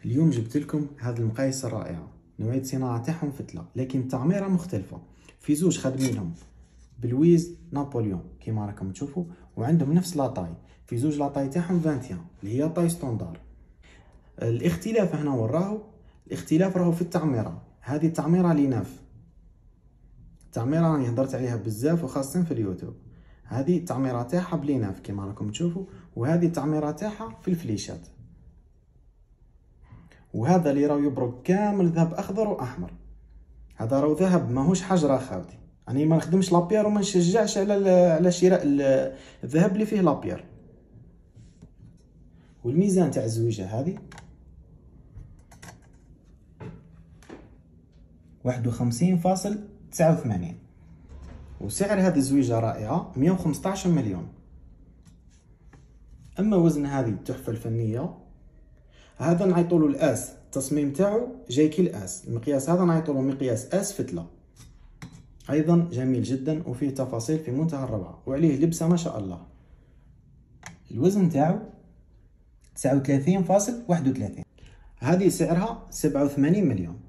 اليوم جبت لكم هذه المقاييس الرائعه. نوعيه الصناعه تاعهم فتله، لكن التعميره مختلفه. في زوج خادمينهم بلويز نابليون كيما راكم تشوفوا، وعندهم نفس لاطاي. في زوج لاطاي تاعهم 21 اللي هي طاي ستوندار. الاختلاف هنا وراهو، الاختلاف راهو في التعميره. هذه التعميره ليناف، التعميره راني هضرت عليها بزاف وخاصه في اليوتيوب. هذه التعميره تاعها بليناف كيما راكم تشوفوا، وهذه التعميره تاعها في الفليشات. وهذا اللي راهو يبرق كامل ذهب اخضر واحمر، هذا راهو ذهب ماهوش حجر اخواتي. يعني ما نخدمش لابير وما نشجعش على شراء الذهب اللي فيه لابير. والميزان تاع الزويجه هذه 51.89، وسعر هذه الزويجه رائعه 115 مليون. اما وزن هذه التحفه الفنيه، هذا نعيطولو الاس، التصميم تاعو جاي كي الاس. المقياس هذا نعيطولو مقياس اس فتله، ايضا جميل جدا وفيه تفاصيل في منتهى الروعه، وعليه لبسه ما شاء الله. الوزن تاعو 39.31، هذه سعرها 87 مليون.